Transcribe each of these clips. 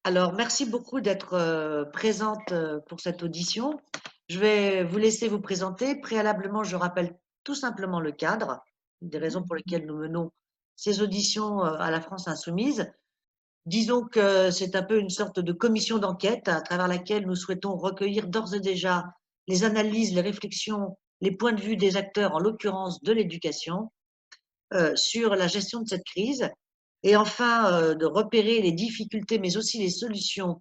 Alors, merci beaucoup d'être présente pour cette audition. Je vais vous laisser vous présenter. Préalablement, je rappelle tout simplement le cadre, une des Mmh. raisons pour lesquelles nous menons ces auditions à la France insoumise. Disons que c'est un peu une sorte de commission d'enquête à travers laquelle nous souhaitons recueillir d'ores et déjà les analyses, les réflexions, les points de vue des acteurs, en l'occurrence de l'éducation, sur la gestion de cette crise et enfin de repérer les difficultés, mais aussi les solutions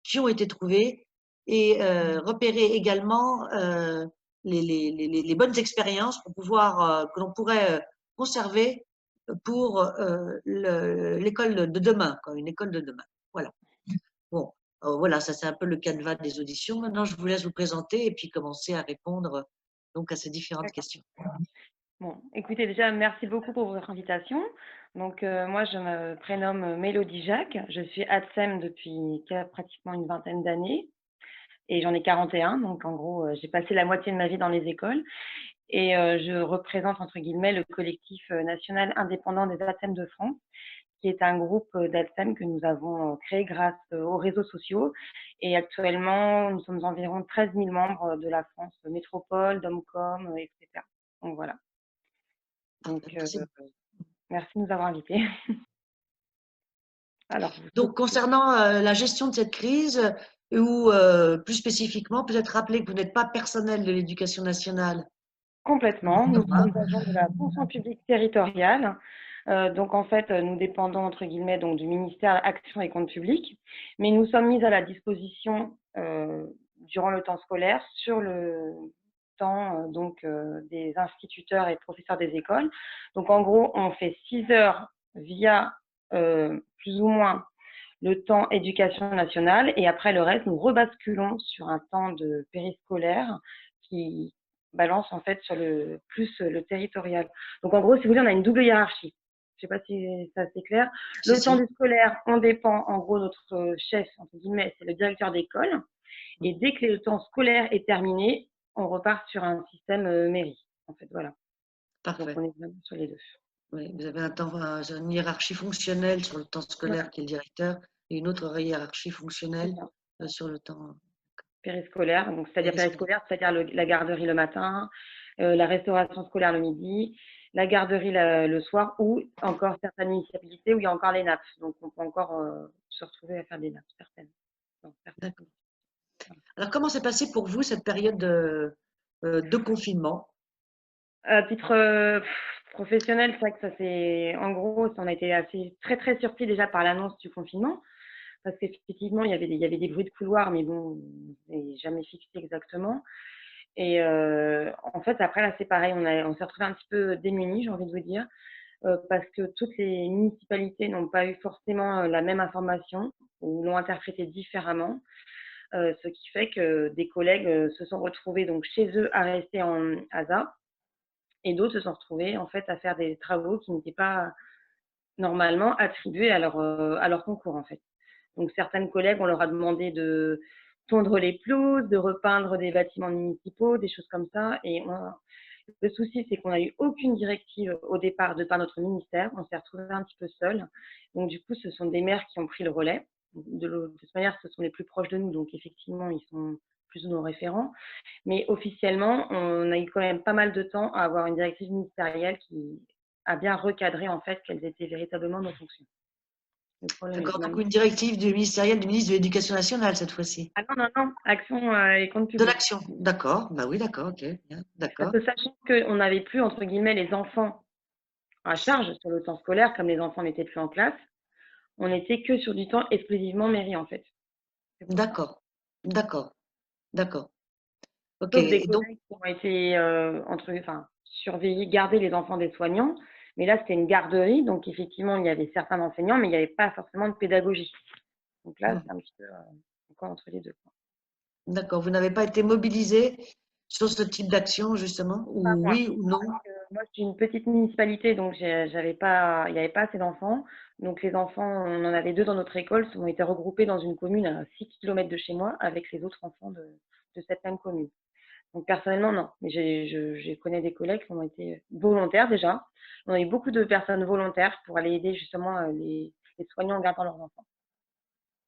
qui ont été trouvées et repérer également les bonnes expériences pour pouvoir, que l'on pourrait conserver pour l'école de demain, quoi, une école de demain. Voilà. Bon, voilà, ça c'est un peu le canevas des auditions. Maintenant, je vous laisse vous présenter et puis commencer à répondre donc à ces différentes D'accord. questions. Bon, écoutez, déjà, merci beaucoup pour votre invitation. Donc, moi, je me prénomme Mélodie Jacques. Je suis ATSEM depuis pratiquement une vingtaine d'années et j'en ai 41. Donc, en gros, j'ai passé la moitié de ma vie dans les écoles et je représente, entre guillemets, le collectif national indépendant des ATSEM de France, qui est un groupe d'ATSEM que nous avons créé grâce aux réseaux sociaux. Et actuellement, nous sommes environ 13 000 membres de la France métropole, DOMCOM, etc. Donc, voilà. Donc, Parfait, merci. merci de nous avoir invités. Alors, vous Donc, souhaitez concernant la gestion de cette crise, ou plus spécifiquement, peut-être rappeler que vous n'êtes pas personnel de l'éducation nationale. complètement. Nous sommes agents de la fonction publique territoriale. Donc, en fait, nous dépendons, entre guillemets, donc, du ministère Action et Comptes Publics, mais nous sommes mis à la disposition durant le temps scolaire sur le temps des instituteurs et professeurs des écoles. Donc, en gros, on fait 6 heures via plus ou moins le temps éducation nationale et après le reste, nous rebasculons sur un temps de périscolaire qui balance en fait sur le plus le territorial. Donc en gros, si vous voulez, on a une double hiérarchie. Je sais pas si ça c'est clair. Si, Le temps si. du scolaire, on dépend en gros notre chef entre guillemets, c'est le directeur d'école. Et dès que le temps scolaire est terminé, on repart sur un système mairie. En fait, voilà. Donc Parfait. on est vraiment sur les deux. Oui, vous avez une hiérarchie fonctionnelle sur le temps Voilà, scolaire qui est le directeur et une autre hiérarchie c'est fonctionnelle ça. sur le temps Périscolaire, donc c'est-à-dire périscolaire. périscolaire, c'est-à-dire la garderie le matin, la restauration scolaire le midi, la garderie le soir ou encore certaines municipalités où il y a encore les nappes. Donc on peut encore se retrouver à faire des nappes, certaines. Dans certaines D'accord. communes. Voilà. Alors, comment s'est passée pour vous cette période de confinement? À titre professionnel, c'est vrai que ça c'est en gros, on a été assez très très surpris déjà par l'annonce du confinement parce qu'effectivement il y avait des bruits de couloir, mais bon, on n'est jamais fixé exactement. Et en fait, après là, c'est pareil, on s'est retrouvés un petit peu démunis, j'ai envie de vous dire, parce que toutes les municipalités n'ont pas eu forcément, la même information ou l'ont interprétée différemment, ce qui fait que des collègues, se sont retrouvés donc chez eux à rester en ASA et d'autres se sont retrouvés en fait à faire des travaux qui n'étaient pas normalement attribués à leur concours, en fait. Donc certaines collègues, on leur a demandé de tondre les pelouses, de repeindre des bâtiments municipaux, des choses comme ça. Et le souci, c'est qu'on n'a eu aucune directive au départ de par notre ministère. On s'est retrouvés un petit peu seuls. Donc du coup, ce sont des maires qui ont pris le relais. De toute manière, ce sont les plus proches de nous, donc effectivement, ils sont plus nos référents. Mais officiellement, on a eu quand même pas mal de temps à avoir une directive ministérielle qui a bien recadré en fait quelles étaient véritablement nos fonctions. Le problème est que D'accord, donc maintenant. une directive du ministériel du ministre de l'Éducation nationale cette fois-ci. Ah non, non, non, action et compte De public. l'action, d'accord. Bah oui, d'accord, ok, bien, Parce d'accord. que sachant qu'on n'avait plus, entre guillemets, les enfants à charge sur le temps scolaire, comme les enfants n'étaient plus en classe, on n'était que sur du temps exclusivement mairie, en fait. C'est pour ça. D'accord, d'accord, d'accord. Ok, Sauf des et donc, collègues qui ont été, enfin, surveillés, garder les enfants des soignants. Mais là, c'était une garderie, donc effectivement, il y avait certains enseignants, mais il n'y avait pas forcément de pédagogie. Donc là, c'est un petit peu encore entre les deux, quoi. d'accord, vous n'avez pas été mobilisé sur ce type d'action justement, Pas ou moi. oui ou non? Moi, je suis une petite municipalité, donc j'avais pas, il n'y avait pas assez d'enfants. Donc les enfants, on en avait 2 dans notre école, ont été regroupés dans une commune à 6 kilomètres de chez moi avec les autres enfants de cette même commune. Donc personnellement, non. Mais je connais des collègues qui ont été volontaires déjà. On a eu beaucoup de personnes volontaires pour aller aider justement les soignants en gardant leurs enfants.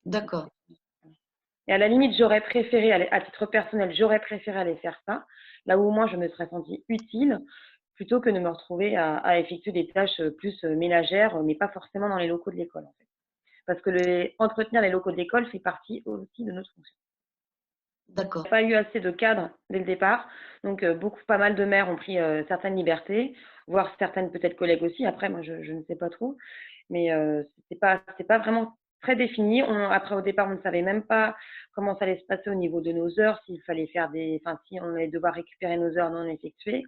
D'accord. Et à la limite, j'aurais préféré, à titre personnel, j'aurais préféré aller faire ça, là où moi je me serais sentie utile, plutôt que de me retrouver à effectuer des tâches plus ménagères, mais pas forcément dans les locaux de l'école, en fait. Parce que entretenir les locaux de l'école fait partie aussi de notre fonction. Il n'y a D'accord. pas eu assez de cadres dès le départ, donc pas mal de maires ont pris certaines libertés, voire certaines peut-être collègues aussi. Après, moi, je ne sais pas trop, mais c'est pas vraiment très défini. Après, au départ, on ne savait même pas comment ça allait se passer au niveau de nos heures, s'il fallait faire enfin, si on allait devoir récupérer nos heures non effectuées.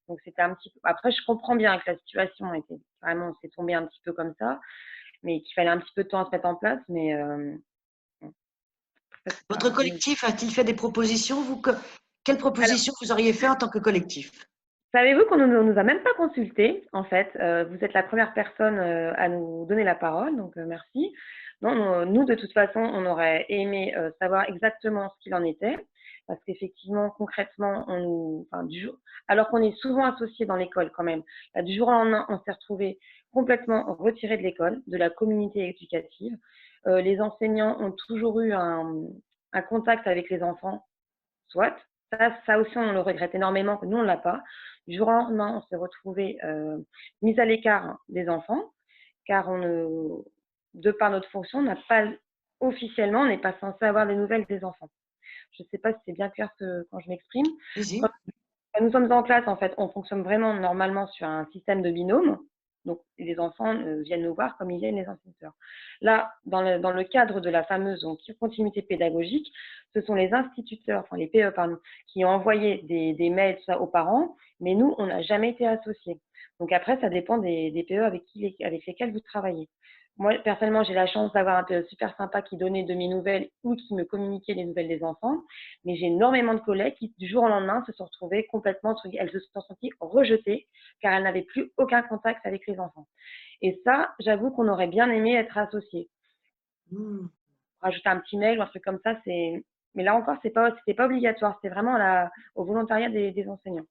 Donc, c'était un petit peu. Après, je comprends bien que la situation était vraiment, c'est tombé un petit peu comme ça, mais qu'il fallait un petit peu de temps à se mettre en place. Mais bon, après, Votre collectif a-t-il fait des propositions? Quelles alors, propositions vous auriez fait en tant que collectif? savez-vous qu'on ne nous a même pas consultés, en fait. Vous êtes la première personne à nous donner la parole, donc merci. Non, nous, de toute façon, on aurait aimé savoir exactement ce qu'il en était, parce qu'effectivement, concrètement, enfin, alors qu'on est souvent associés dans l'école quand même, là, du jour au lendemain, on s'est retrouvés complètement retirés de l'école, de la communauté éducative. Les enseignants ont toujours eu un contact avec les enfants, soit. Ça aussi, on le regrette énormément que nous, on ne l'a pas. Du jour au lendemain, on s'est retrouvés mis à l'écart des enfants, car de par notre fonction, on n'a pas officiellement, on n'est pas censé avoir des nouvelles des enfants. Je ne sais pas si c'est bien clair quand je m'exprime. Quand Si. nous sommes en classe, en fait, on fonctionne vraiment normalement sur un système de binôme. Donc, les enfants viennent nous voir comme ils viennent les instituteurs. Là, dans le cadre de la fameuse continuité pédagogique, ce sont les instituteurs, enfin les PE, pardon, qui ont envoyé des mails aux parents, mais nous, on n'a jamais été associés. Donc après, ça dépend des PE avec lesquels vous travaillez. Moi, personnellement, j'ai la chance d'avoir un PE super sympa qui donnait de mes nouvelles ou qui me communiquait les nouvelles des enfants. Mais j'ai énormément de collègues qui, du jour au lendemain, se sont retrouvées complètement, elles se sont senties rejetées car elles n'avaient plus aucun contact avec les enfants. Et ça, j'avoue qu'on aurait bien aimé être associés. Hmm. Rajouter un petit mail ou un truc comme ça, mais là encore, c'était pas obligatoire. C'était vraiment au volontariat des enseignants.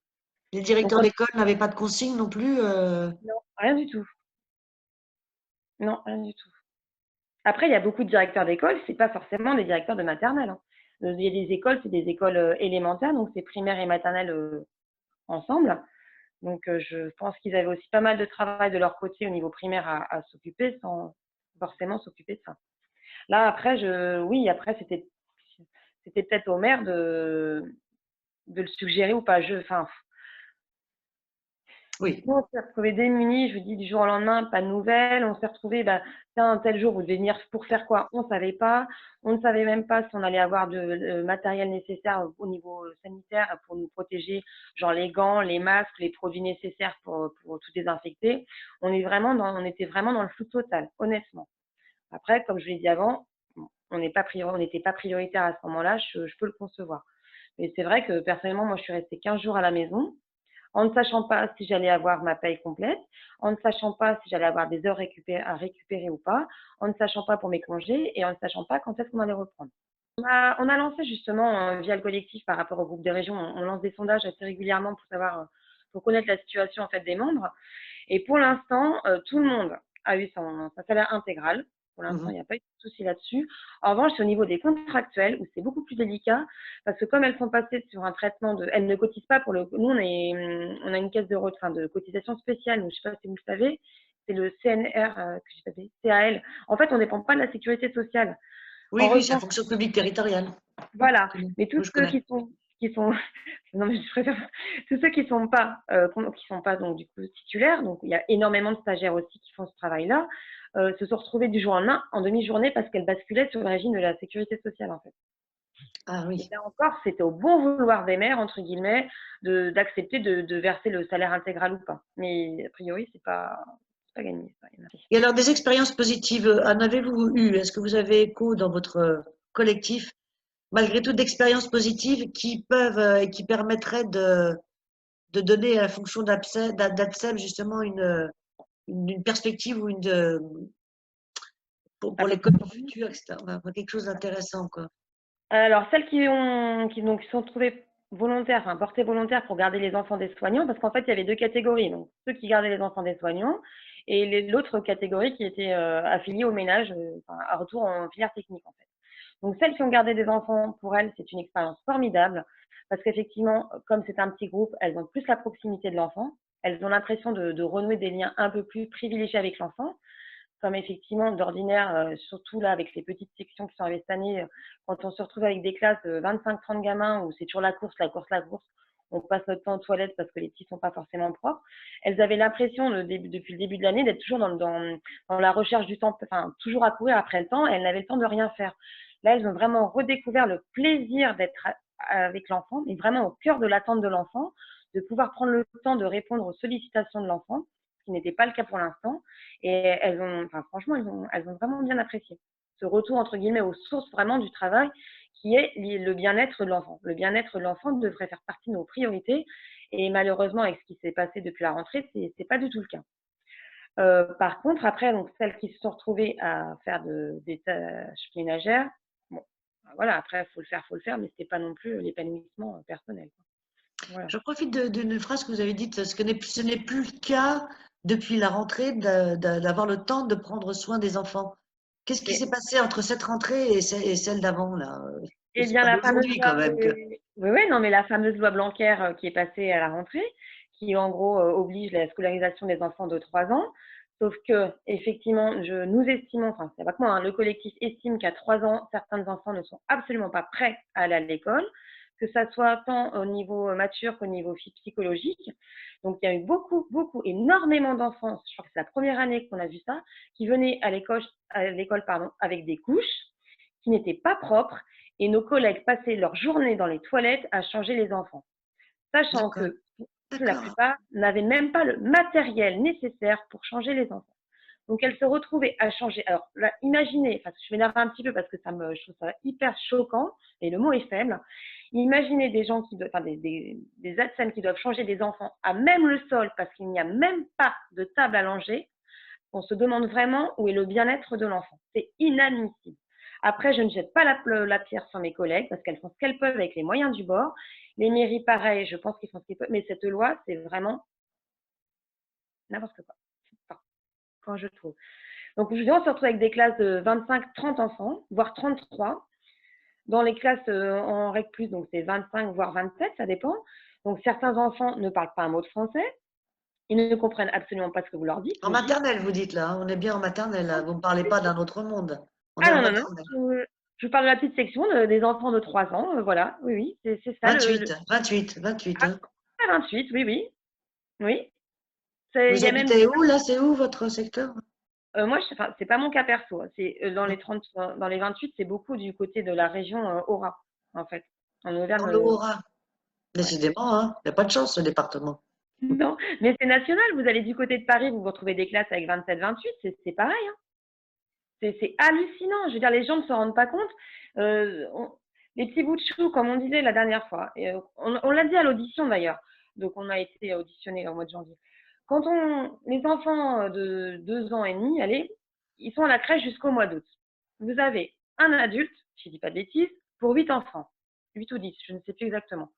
Les Donc, directeurs d'école n'avaient pas de consigne non plus. non, rien du tout. Non, rien du tout. Après, il y a beaucoup de directeurs d'école, c'est pas forcément des directeurs de maternelle, hein. Il y a des écoles, c'est des écoles élémentaires, donc c'est primaire et maternelle ensemble. Donc, je pense qu'ils avaient aussi pas mal de travail de leur côté au niveau primaire à s'occuper sans forcément s'occuper de ça. Là, après, oui, après, c'était peut-être au maire de le suggérer ou pas. Enfin, Oui. nous, on s'est retrouvés démunis, je vous dis, du jour au lendemain, pas de nouvelles. On s'est retrouvés, bah, tiens, un tel jour, vous devez venir pour faire quoi? On ne savait pas. On ne savait même pas si on allait avoir de matériel nécessaire au niveau sanitaire pour nous protéger, genre les gants, les masques, les produits nécessaires pour tout désinfecter. On était vraiment dans le flou total, honnêtement. Après, comme je l'ai dit avant, on n'était pas prioritaire à ce moment-là, je peux le concevoir. Mais c'est vrai que personnellement, moi, je suis restée 15 jours à la maison en ne sachant pas si j'allais avoir ma paye complète, en ne sachant pas si j'allais avoir des heures à récupérer ou pas, en ne sachant pas pour mes congés et en ne sachant pas quand est-ce qu'on allait reprendre. On a lancé justement via le collectif par rapport au groupe des régions, on lance des sondages assez régulièrement pour savoir, pour connaître la situation en fait des membres. Et pour l'instant, tout le monde a eu sa salaire intégral. Pour l'instant, il Mhm. n'y a pas eu de souci là-dessus. En revanche, c'est au niveau des contractuels où c'est beaucoup plus délicat parce que comme elles sont passées sur un traitement elles ne cotisent pas nous, on a une caisse de cotisation spéciale. Donc, je ne sais pas si vous le savez, c'est le CNR, que j'ai tapé, CAL. En fait, on ne dépend pas de la sécurité sociale. Oui, En oui, c'est la revanche, fonction publique territoriale. voilà. Je connais. Mais tous Oui, je ceux connais. qui sont, non mais je préfère, tous ceux qui sont pas donc du coup titulaires, donc il y a énormément de stagiaires aussi qui font ce travail-là, se sont retrouvés du jour au lendemain en demi-journée parce qu'elles basculaient sur le régime de la sécurité sociale en fait. Ah Et oui. là encore, c'était au bon vouloir des mères entre guillemets d'accepter de verser le salaire intégral ou pas. Mais a priori, c'est pas gagné. Ça. Et alors, des expériences positives, en avez-vous eu? Est-ce que vous avez écho dans votre collectif, malgré tout, d'expériences positives qui peuvent et qui permettraient de donner à la fonction d'ATSEM justement une perspective ou pour Ah, l'école future, etc. Enfin, quelque chose d'intéressant, quoi. alors, celles qui sont trouvées volontaires, enfin portées volontaires pour garder les enfants des soignants, parce qu'en fait, il y avait deux catégories. Donc, ceux qui gardaient les enfants des soignants et l'autre catégorie qui était affiliée au ménage, enfin, à retour en filière technique en fait. Donc celles qui ont gardé des enfants, pour elles, c'est une expérience formidable parce qu'effectivement, comme c'est un petit groupe, elles ont plus la proximité de l'enfant, elles ont l'impression de renouer des liens un peu plus privilégiés avec l'enfant, comme effectivement d'ordinaire, surtout là avec les petites sections qui sont arrivées cette année, quand on se retrouve avec des classes de 25-30 gamins où c'est toujours la course, la course, la course, on passe notre temps aux toilettes parce que les petits sont pas forcément propres. Elles avaient l'impression depuis le début de l'année d'être toujours dans la recherche du temps, enfin toujours à courir après le temps, et elles n'avaient le temps de rien faire. Là, elles ont vraiment redécouvert le plaisir d'être avec l'enfant, mais vraiment au cœur de l'attente de l'enfant, de pouvoir prendre le temps de répondre aux sollicitations de l'enfant, ce qui n'était pas le cas pour l'instant. Et elles ont, enfin, franchement, elles ont vraiment bien apprécié ce retour, entre guillemets, aux sources vraiment du travail, qui est le bien-être de l'enfant. Le bien-être de l'enfant devrait faire partie de nos priorités. Et malheureusement, avec ce qui s'est passé depuis la rentrée, c'est pas du tout le cas. Par contre, après, donc, celles qui se sont retrouvées à faire des tâches ménagères, bon, voilà, après, faut le faire, mais c'était pas non plus l'épanouissement personnel, quoi. Voilà. Je profite d'une phrase que vous avez dite, ce n'est plus le cas depuis la rentrée d'avoir le temps de prendre soin des enfants. Qu'est-ce qui s'est Et, passé entre cette rentrée et celle d'avant, là? eh C'est bien, pas la fameuse d'aujourd'hui loi, quand même que. oui, oui, non, mais la fameuse loi Blanquer qui est passée à la rentrée, qui en gros oblige la scolarisation des enfants de 3 ans. Sauf que, effectivement, nous estimons, enfin, c'est pas que moi, hein, le collectif estime qu'à 3 ans, certains enfants ne sont absolument pas prêts à aller à l'école, que ça soit tant au niveau mature qu'au niveau psychologique. Donc, il y a eu beaucoup, beaucoup, énormément d'enfants, je crois que c'est la première année qu'on a vu ça, qui venaient à l'école, pardon, avec des couches qui n'étaient pas propres, et nos collègues passaient leur journée dans les toilettes à changer les enfants, sachant D'accord, que la d'accord. plupart n'avaient même pas le matériel nécessaire pour changer les enfants. Donc, elles se retrouvaient à changer. Alors, là, imaginez, enfin, je m'énerve un petit peu parce que je trouve ça hyper choquant, et le mot est faible. Imaginez des gens enfin, des ATSEM qui doivent changer des enfants à même le sol parce qu'il n'y a même pas de table à langer. On se demande vraiment où est le bien-être de l'enfant. C'est inadmissible. Après, je ne jette pas la pierre sur mes collègues parce qu'elles font ce qu'elles peuvent avec les moyens du bord. Les mairies, pareil, je pense qu'ils font ce qu'ils peuvent. Mais cette loi, c'est vraiment n'importe quoi. Enfin, quand je trouve. Donc, je dis, on se retrouve avec des classes de 25-30 enfants, voire 33. Dans les classes en REC+, donc c'est 25, voire 27, ça dépend. Donc, certains enfants ne parlent pas un mot de français. Ils ne comprennent absolument pas ce que vous leur dites, En logique. maternelle, vous dites là, hein, on est bien en maternelle, là. Vous ne me parlez pas d'un autre monde. On est Ah en non, non, non. maternelle. Je vous parle de la petite section des enfants de 3 ans. Voilà, oui, oui, c'est ça. 28, 28, 28. Hein. Ah, 28, oui, oui. Oui. Il Vous y a même des habitez où là? C'est où votre secteur? moi, enfin, c'est pas mon cas perso, hein. C'est dans les 30, dans les 28, c'est beaucoup du côté de la région Aura, en fait. En Dans le Auvergne, Haut-Rhin. ouais. Décidément, hein. Il n'y a pas de chance ce département. Non, mais c'est national. Vous allez du côté de Paris, vous retrouvez des classes avec 27, 28, c'est pareil, hein. C'est hallucinant. Je veux dire, les gens ne se rendent pas compte. Euh, on- les petits bouts de chou, comme on disait la dernière fois, et, on l'a dit à l'audition d'ailleurs, donc on a été auditionné au mois de janvier. Les enfants de 2 ans et demi, allez, ils sont à la crèche jusqu'au mois d'août. Vous avez un adulte, je ne dis pas de bêtises, pour 8 enfants. 8 ou 10, je ne sais plus exactement.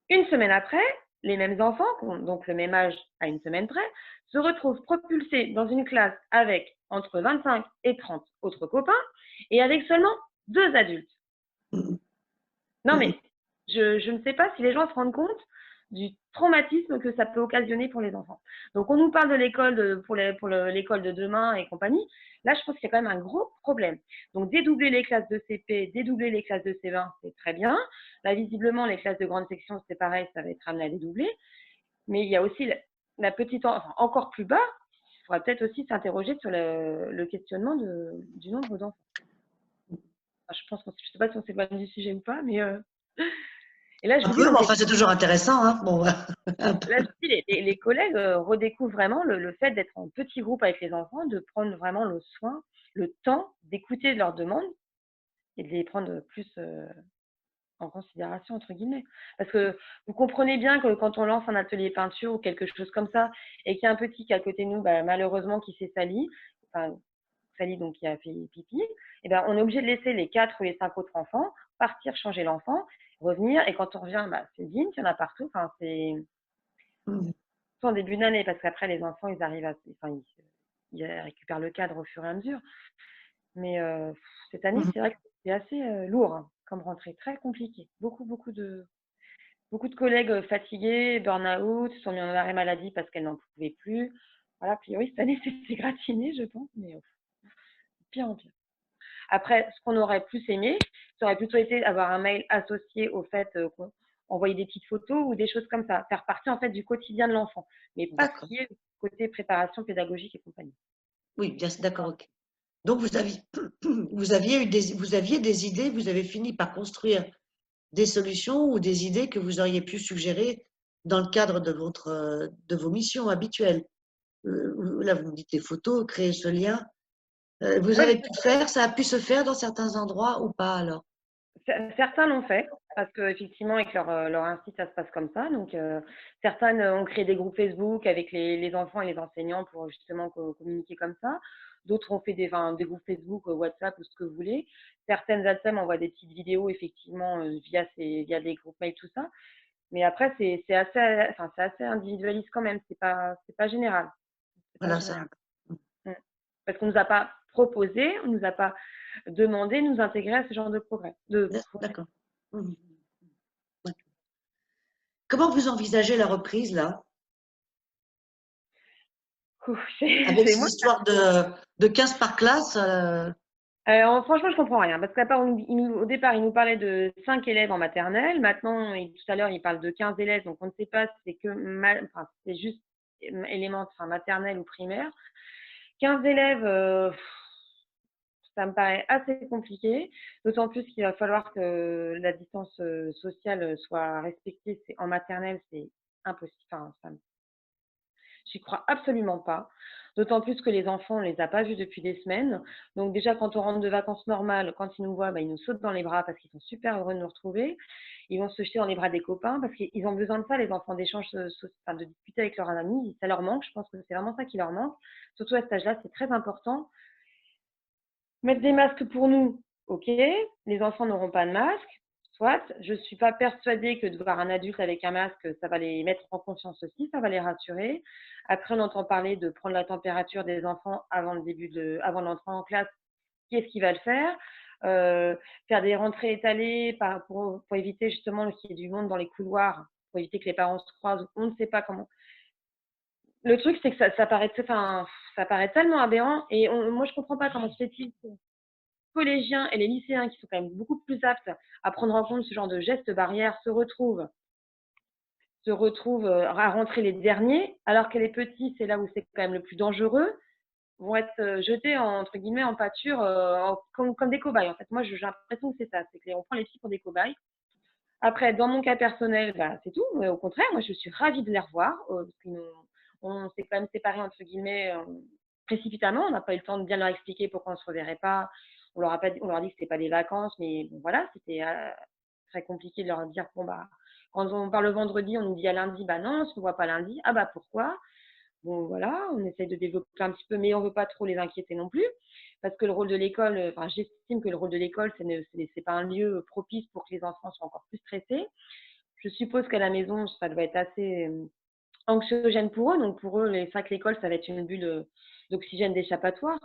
Une semaine après, les mêmes enfants, qui ont donc le même âge à une semaine près, se retrouvent propulsés dans une classe avec entre 25 et 30 autres copains et avec seulement 2 adultes. Non mais, je ne sais pas si les gens se rendent compte du traumatisme que ça peut occasionner pour les enfants. Donc on nous parle de l'école pour l'école de demain et compagnie. Là, je pense qu'il y a quand même un gros problème. Donc dédoubler les classes de CP, dédoubler les classes de C20, c'est très bien. Là, visiblement, les classes de grande section, c'est pareil, ça va être amené à dédoubler. Mais il y a aussi la petite, enfin, encore plus bas, il faudra peut-être aussi s'interroger sur le questionnement du nombre d'enfants. Enfin, je pense je ne sais pas si on s'éloigne du sujet ou pas, mais et là, je Un vous dis, peu, donc, mais enfin, c'est toujours intéressant. Hein. Bon, un peu. là, je vous dis, les collègues redécouvrent vraiment le fait d'être en petit groupe avec les enfants, de prendre vraiment le soin, le temps d'écouter leurs demandes et de les prendre plus en considération, entre guillemets. Parce que vous comprenez bien que quand on lance un atelier peinture ou quelque chose comme ça, et qu'il y a un petit qui est à côté de nous, bah, malheureusement, qui s'est sali, enfin, sali donc qui a fait pipi, et ben, on est obligé de laisser les 4 ou les 5 autres enfants partir changer l'enfant, revenir, et quand on revient, bah, c'est digne, il y en a partout. Enfin, c'est surtout en début d'année, parce qu'après, les enfants, ils arrivent enfin, ils récupèrent le cadre au fur et à mesure. Mais cette année, Mhm. c'est vrai que c'est assez lourd hein, comme rentrée, très compliqué. Beaucoup de collègues fatigués, burn-out, se sont mis en arrêt maladie parce qu'elles n'en pouvaient plus. Voilà, a priori, cette année, c'est gratiné, je pense, mais pire en pire. Après, ce qu'on aurait plus aimé, ça aurait plutôt été avoir un mail associé au fait qu'on envoyer des petites photos ou des choses comme ça, faire partie en fait du quotidien de l'enfant, mais pour ce D'accord. qui est côté préparation pédagogique et compagnie. Oui, bien, d'accord, ok. Donc, vous aviez des idées, vous avez fini par construire des solutions ou des idées que vous auriez pu suggérer dans le cadre de vos missions habituelles. Là, vous me dites les photos, créer ce lien. Vous Ouais, avez pu faire, ça a pu se faire dans certains endroits ou pas alors? certains l'ont fait parce qu'effectivement, avec leur institut, ça se passe comme ça. Donc, certaines ont créé des groupes Facebook avec les enfants et les enseignants pour justement communiquer comme ça. D'autres ont fait des groupes Facebook, WhatsApp ou ce que vous voulez. Certaines ATSEM envoient des petites vidéos effectivement via des groupes mail, tout ça. Mais après, c'est assez individualiste quand même. C'est pas général. C'est pas Voilà ça. général. Mm. Parce qu'on nous a pas proposé, on nous a pas demandé de nous intégrer à ce genre de progrès, de projet. D'accord. Mhm. Ouais. Comment vous envisagez la reprise là, Ouf, avec c'est ces moi. histoires de 15 par classe? Franchement, je comprends rien. Parce qu'à part, au départ, il nous parlait de 5 élèves en maternelle. Maintenant, et tout à l'heure, il parle de 15 élèves. Donc, on ne sait pas si c'est que enfin, c'est juste élémentaire, enfin, maternelle ou primaire. 15 élèves, ça me paraît assez compliqué. D'autant plus qu'il va falloir que la distance sociale soit respectée. C'est en maternelle, c'est impossible. Enfin, j'y crois absolument pas. D'autant plus que les enfants, on les a pas vus depuis des semaines. Donc déjà, quand on rentre de vacances normales, quand ils nous voient, bah, ils nous sautent dans les bras parce qu'ils sont super heureux de nous retrouver. Ils vont se jeter dans les bras des copains parce qu'ils ont besoin de ça, les enfants, d'échanges, enfin, de discuter avec leurs amis. Ça leur manque. Je pense que c'est vraiment ça qui leur manque. Surtout à cet âge-là, c'est très important. Mettre des masques pour nous, ok. Les enfants n'auront pas de masque. Soit, je ne suis pas persuadée que de voir un adulte avec un masque, ça va les mettre en confiance aussi, ça va les rassurer. Après, on entend parler de prendre la température des enfants avant l'entrée en classe. Qui est-ce qui va le faire? Faire des rentrées étalées pour éviter justement qu'il y ait du monde dans les couloirs, pour éviter que les parents se croisent. On ne sait pas comment. Le truc, c'est que ça paraît tellement aberrant. Et moi, je ne comprends pas comment se fait-il collégiens et les lycéens, qui sont quand même beaucoup plus aptes à prendre en compte ce genre de gestes barrières, se retrouvent à rentrer les derniers, alors que les petits, c'est là où c'est quand même le plus dangereux, vont être jetés entre guillemets en pâture comme des cobayes. En fait, moi, j'ai l'impression que c'est ça, c'est qu'on prend les petits pour des cobayes. Après, dans mon cas personnel, bah, c'est tout. Au contraire, moi, je suis ravie de les revoir. Parce on s'est quand même séparés, entre guillemets, précipitamment. On n'a pas eu le temps de bien leur expliquer pourquoi on ne se reverrait pas. On leur a dit que ce n'était pas des vacances, mais bon, voilà, c'était très compliqué de leur dire, bon, bah, quand on parle le vendredi, on nous dit à lundi, bah non, on ne se voit pas lundi. Ah bah pourquoi? Bon, voilà, on essaye de développer un petit peu, mais on ne veut pas trop les inquiéter non plus, parce que le rôle de l'école, enfin, j'estime que le rôle de l'école, c'est pas un lieu propice pour que les enfants soient encore plus stressés. Je suppose qu'à la maison, ça doit être assez anxiogène pour eux. Donc, pour eux, c'est vrai que l'école, ça va être une bulle d'oxygène d'échappatoire.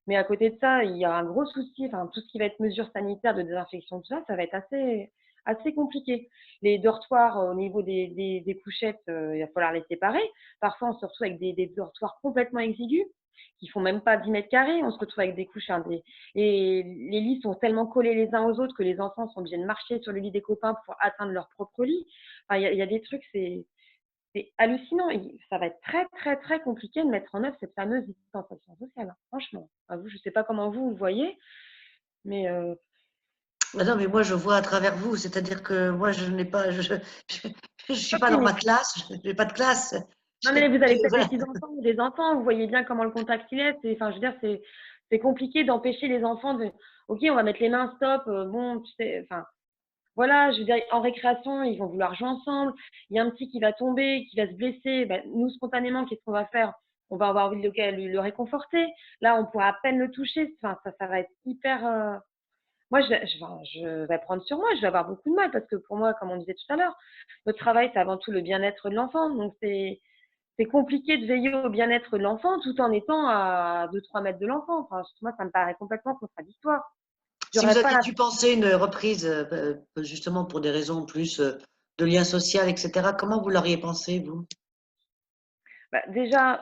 Mais à côté de ça, il y a un gros souci, enfin, tout ce qui va être mesures sanitaires, de désinfection, tout ça, ça va être assez compliqué. Les dortoirs au niveau des couchettes, il va falloir les séparer. Parfois, on se retrouve avec des dortoirs complètement exigus qui font même pas 10 mètres carrés. On se retrouve avec des couches, et les lits sont tellement collés les uns aux autres que les enfants sont obligés de marcher sur le lit des copains pour atteindre leur propre lit. Enfin, il y a des trucs, c'est hallucinant. Ça va être très, très, très compliqué de mettre en œuvre cette fameuse distanciation sociale, hein, franchement. Enfin, vous, je ne sais pas comment vous voyez, mais Ah non, mais moi je vois à travers vous, c'est-à-dire que moi je n'ai pas, je suis pas dans ma optimiste. classe, je n'ai pas de classe. Non, mais vous avez peut-être des Voilà. petits-enfants ou des enfants, vous voyez bien comment le contact il est. Enfin, je veux dire, c'est compliqué d'empêcher les enfants de. Ok, on va mettre les mains, stop. Bon, tu sais, enfin, voilà, je veux dire, en récréation, ils vont vouloir jouer ensemble. Il y a un petit qui va tomber, qui va se blesser. Ben, nous, spontanément, qu'est-ce qu'on va faire? On va avoir envie de le réconforter. Là, on pourra à peine le toucher. Enfin, ça va être hyper. Moi, je vais prendre sur moi. Je vais avoir beaucoup de mal parce que pour moi, comme on disait tout à l'heure, notre travail, c'est avant tout le bien-être de l'enfant. Donc, c'est c'est compliqué de veiller au bien-être de l'enfant tout en étant à 2-3 mètres de l'enfant. Enfin, moi, ça me paraît complètement contradictoire. Si vous J'aurais pas aviez la... dû penser une reprise, justement pour des raisons plus de lien social, etc., comment vous l'auriez pensé, vous? Bah, déjà,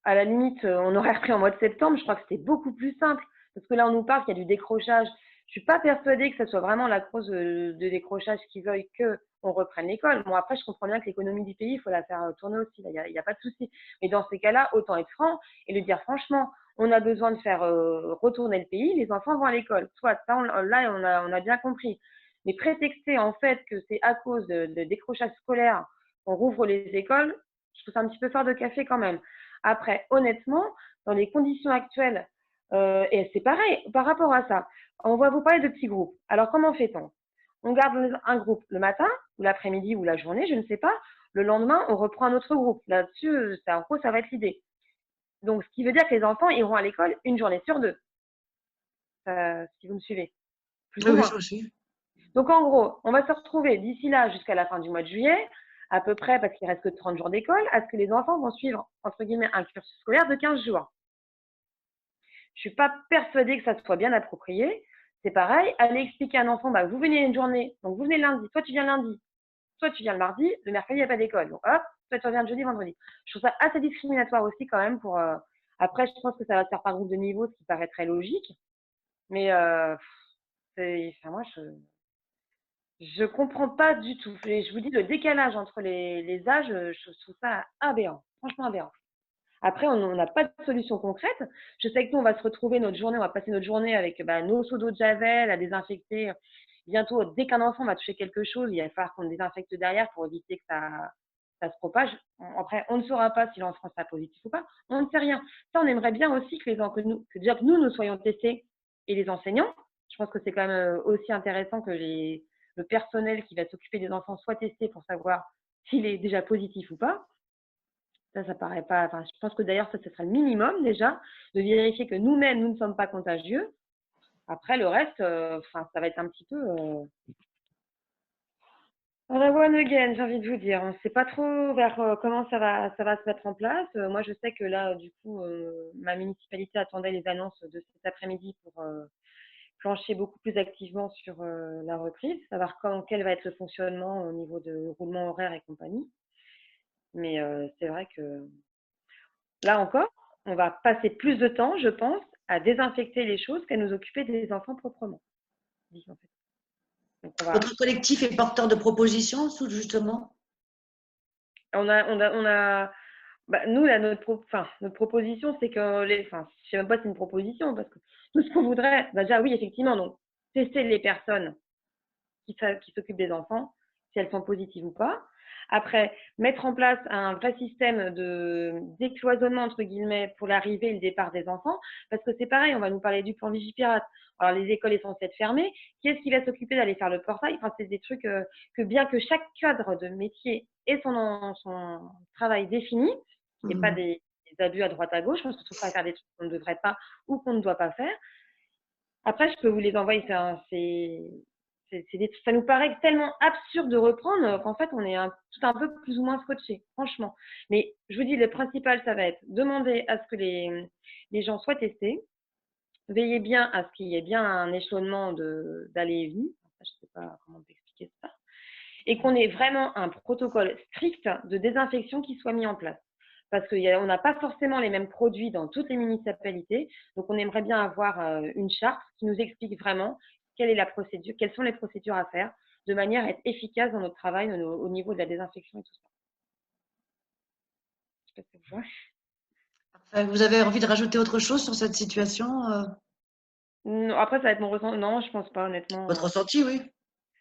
à la limite, on aurait repris en mois de septembre. Je crois que c'était beaucoup plus simple. Parce que là, on nous parle qu'il y a du décrochage. Je suis pas persuadée que ce soit vraiment la cause de décrochage qui veuille qu'on reprenne l'école. Bon, après, je comprends bien que l'économie du pays, il faut la faire tourner aussi. Il y a pas de souci. Mais dans ces cas-là, autant être franc et le dire franchement. On a besoin de faire retourner le pays. Les enfants vont à l'école. Soit ça, là, on a bien compris. Mais prétexter en fait que c'est à cause de décrochage scolaire qu'on rouvre les écoles, je trouve ça un petit peu fort de café quand même. Après, honnêtement, dans les conditions actuelles, et c'est pareil par rapport à ça, on va vous parler de petits groupes. Alors, comment fait-on? On garde un groupe le matin, ou l'après-midi, ou la journée, je ne sais pas. Le lendemain, on reprend un autre groupe. Là-dessus, en gros, ça va être l'idée. Donc, ce qui veut dire que les enfants iront à l'école une journée sur deux, si vous me suivez, plus Oui, ou oui, moins. je vous suis. Donc, en gros, on va se retrouver d'ici là jusqu'à la fin du mois de juillet, à peu près, parce qu'il reste que 30 jours d'école, à ce que les enfants vont suivre, entre guillemets, un cursus scolaire de 15 jours. Je ne suis pas persuadée que ça soit bien approprié. C'est pareil, aller expliquer à un enfant, bah, vous venez une journée, donc vous venez lundi, toi tu viens lundi, toi tu viens le mardi, le mercredi, il n'y a pas d'école. Donc hop, toi tu reviens le jeudi, vendredi. Je trouve ça assez discriminatoire aussi quand même pour. Après, je pense que ça va se faire par groupe de niveau, ce qui paraît très logique. Mais enfin, moi, je comprends pas du tout. Et je vous dis, le décalage entre les âges, je trouve ça aberrant, franchement aberrant. Après, on n'a pas de solution concrète. Je sais que nous, on va se retrouver notre journée, on va passer notre journée avec nos seaux d'eau de javel à désinfecter. Bientôt, dès qu'un enfant va toucher quelque chose, il va falloir qu'on désinfecte derrière pour éviter que ça se propage. Après, on ne saura pas si l'enfant sera positif ou pas. On ne sait rien. Ça, on aimerait bien aussi déjà que nous soyons testés et les enseignants. Je pense que c'est quand même aussi intéressant que le personnel qui va s'occuper des enfants soit testé pour savoir s'il est déjà positif ou pas. Ça paraît pas. Enfin, je pense que d'ailleurs, ça, ce serait le minimum déjà, de vérifier que nous-mêmes, nous ne sommes pas contagieux. Après, le reste, enfin, ça va être un petit peu à la one again, j'ai envie de vous dire. On ne sait pas trop vers comment ça va se mettre en place. Moi, je sais que là, du coup, ma municipalité attendait les annonces de cet après-midi pour plancher beaucoup plus activement sur la reprise, savoir quel va être le fonctionnement au niveau de roulement horaire et compagnie. Mais c'est vrai que là encore, on va passer plus de temps, je pense, à désinfecter les choses qu'à nous occuper des enfants proprement dit, en fait. Donc Votre collectif est porteur de propositions, justement? on a bah, nous, là, notre proposition, c'est que enfin, je sais même pas si c'est une proposition, parce que tout ce qu'on voudrait, bah, déjà, oui, effectivement, donc, tester les personnes qui s'occupent des enfants, si elles sont positives ou pas. Après, mettre en place un vrai système de décloisonnement, entre guillemets, pour l'arrivée et le départ des enfants. Parce que c'est pareil, on va nous parler du plan Vigipirate. Alors, les écoles sont censées être fermées. Qui est-ce qui va s'occuper d'aller faire le portail? Enfin, c'est des trucs que bien que chaque cadre de métier ait son travail défini, qu'il n'y ait pas des abus à droite à gauche, on se retrouve pas à faire des trucs qu'on ne devrait pas ou qu'on ne doit pas faire. Après, je peux vous les envoyer. Ça nous paraît tellement absurde de reprendre qu'en fait, on est tout un peu plus ou moins scotché, franchement. Mais je vous dis, le principal, ça va être demander à ce que les gens soient testés, veiller bien à ce qu'il y ait bien un échelonnement d'aller et venir. Je ne sais pas comment t'expliquer ça. Et qu'on ait vraiment un protocole strict de désinfection qui soit mis en place. Parce qu'on n'a pas forcément les mêmes produits dans toutes les municipalités. Donc, on aimerait bien avoir une charte qui nous explique vraiment quelle est la procédure, quelles sont les procédures à faire, de manière à être efficace dans notre travail au niveau de la désinfection et tout ça. Je sais pas si vous voyez. Vous avez envie de rajouter autre chose sur cette situation? Non, après, ça va être mon ressenti. Non, je pense pas, honnêtement. Votre ressenti, oui.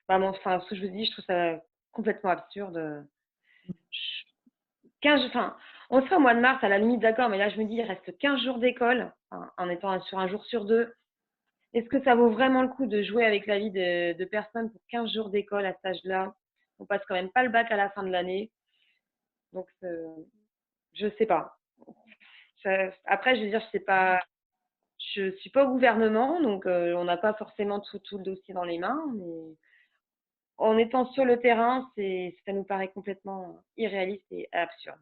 Bah, enfin, ce que je vous dis, je trouve ça complètement absurde. 15, enfin, on serait au mois de mars, à la limite, d'accord, mais là, je me dis, il reste 15 jours d'école, en étant sur un jour sur deux. Est-ce que ça vaut vraiment le coup de jouer avec la vie de personnes pour 15 jours d'école à cet âge-là? On passe quand même pas le bac à la fin de l'année. Donc, je sais pas. Après, je veux dire, je suis pas au gouvernement, donc on n'a pas forcément tout le dossier dans les mains, mais en étant sur le terrain, ça nous paraît complètement irréaliste et absurde.